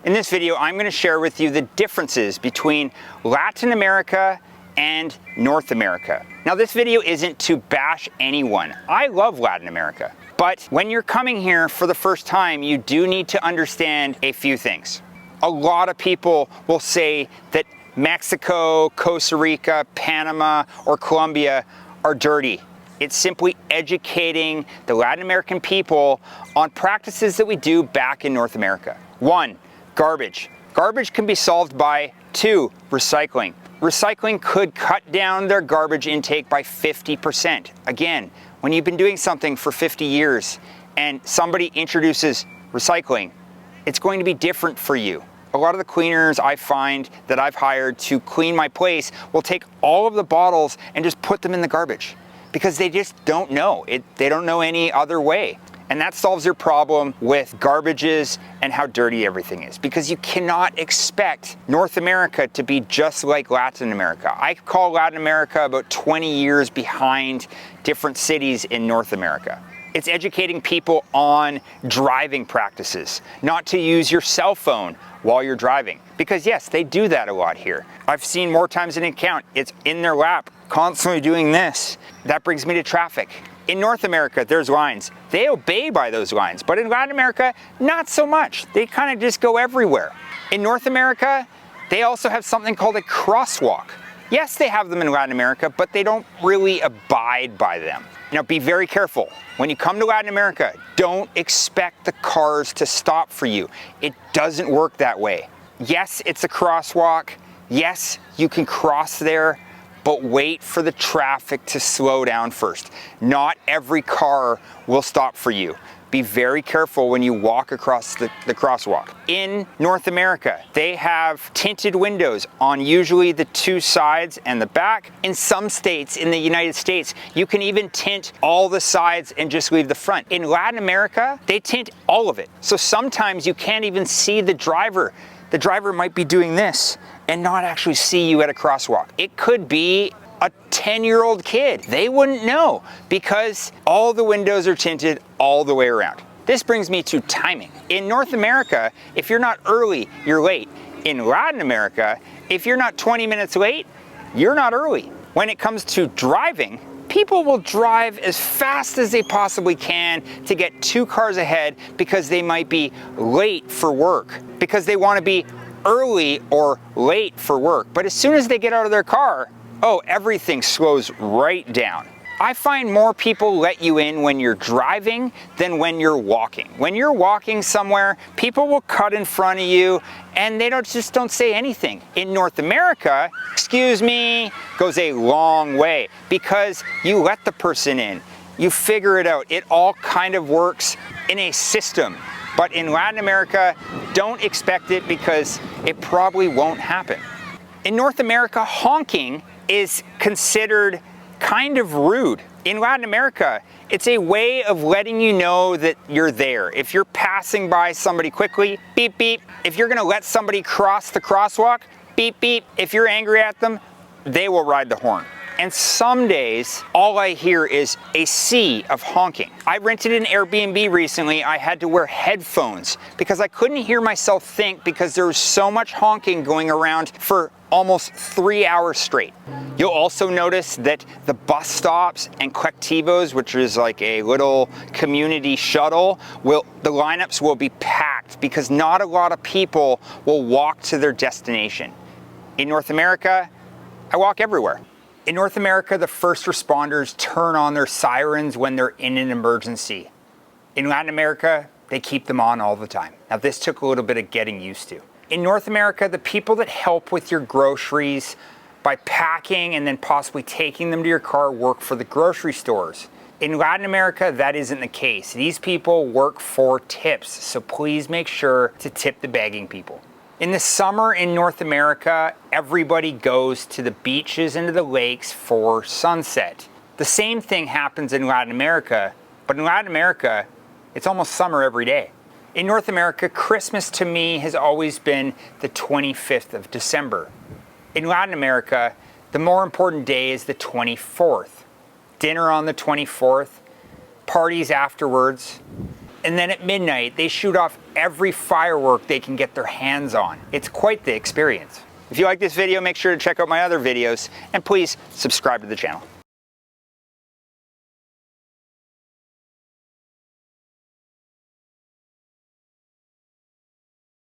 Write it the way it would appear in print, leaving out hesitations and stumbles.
In this video, I'm going to share with you the differences between Latin America and North America. Now, this video isn't to bash anyone. I love Latin America. But when you're coming here for the first time, you do need to understand a few things. A lot of people will say that Mexico, Costa Rica, Panama, or Colombia are dirty. It's simply educating the Latin American people on practices that we do back in North America. 1, garbage. Garbage can be solved by 2, recycling. Recycling could cut down their garbage intake by 50%. Again, when you've been doing something for 50 years and somebody introduces recycling, it's going to be different for you. A lot of the cleaners I find that I've hired to clean my place will take all of the bottles and just put them in the garbage because they just don't know. They don't know any other way. And that solves your problem with garbages and how dirty everything is, because you cannot expect North America to be just like Latin America. I call Latin America about 20 years behind different cities in North America. It's educating people on driving practices, not to use your cell phone while you're driving. Because yes, they do that a lot here. I've seen more times than I can count. It's in their lap, constantly doing this. That brings me to traffic. In North America, there's lines. They obey by those lines. But in Latin America, not so much. They kind of just go everywhere. In North America, they also have something called a crosswalk. Yes, they have them in Latin America, but they don't really abide by them. Now, be very careful. When you come to Latin America, don't expect the cars to stop for you. It doesn't work that way. Yes, it's a crosswalk. Yes, you can cross there, but wait for the traffic to slow down first. Not every car will stop for you. Be very careful when you walk across the crosswalk. In North America, they have tinted windows on usually the 2 sides and the back. In some states in the United States, you can even tint all the sides and just leave the front. In Latin America, they tint all of it. So sometimes you can't even see the driver. The driver might be doing this and not actually see you at a crosswalk. It could be a 10-year-old kid. They wouldn't know because all the windows are tinted all the way around. This brings me to timing. In North America, if you're not early, you're late. In Latin America, if you're not 20 minutes late, you're not early. When it comes to driving, people will drive as fast as they possibly can to get 2 cars ahead because they might be late for work, because they want to be early or late for work. But as soon as they get out of their car, everything slows right down. I find more people let you in when you're driving than when you're walking. When you're walking somewhere, people will cut in front of you and they don't say anything. In North America, excuse me, goes a long way because you let the person in. You figure it out. It all kind of works in a system. But in Latin America, don't expect it because it probably won't happen. In North America, honking is considered kind of rude. In Latin America, it's a way of letting you know that you're there. If you're passing by somebody quickly, beep, beep. If you're gonna let somebody cross the crosswalk, beep, beep. If you're angry at them, they will ride the horn. And some days, all I hear is a sea of honking. I rented an Airbnb recently. I had to wear headphones because I couldn't hear myself think because there was so much honking going around for almost 3 hours straight. You'll also notice that the bus stops and colectivos, which is like a little community shuttle, the lineups will be packed because not a lot of people will walk to their destination. In North America, I walk everywhere. In North America, the first responders turn on their sirens when they're in an emergency. In Latin America, they keep them on all the time. Now, this took a little bit of getting used to. In North America, the people that help with your groceries by packing and then possibly taking them to your car work for the grocery stores. In Latin America, that isn't the case. These people work for tips, so please make sure to tip the bagging people. In the summer in North America, everybody goes to the beaches and to the lakes for sunset. The same thing happens in Latin America, but in Latin America, it's almost summer every day. In North America, Christmas to me has always been the 25th of December. In Latin America, the more important day is the 24th. Dinner on the 24th, parties afterwards. and then at midnight, they shoot off every firework they can get their hands on. It's quite the experience. If you like this video, make sure to check out my other videos, and please subscribe to the channel.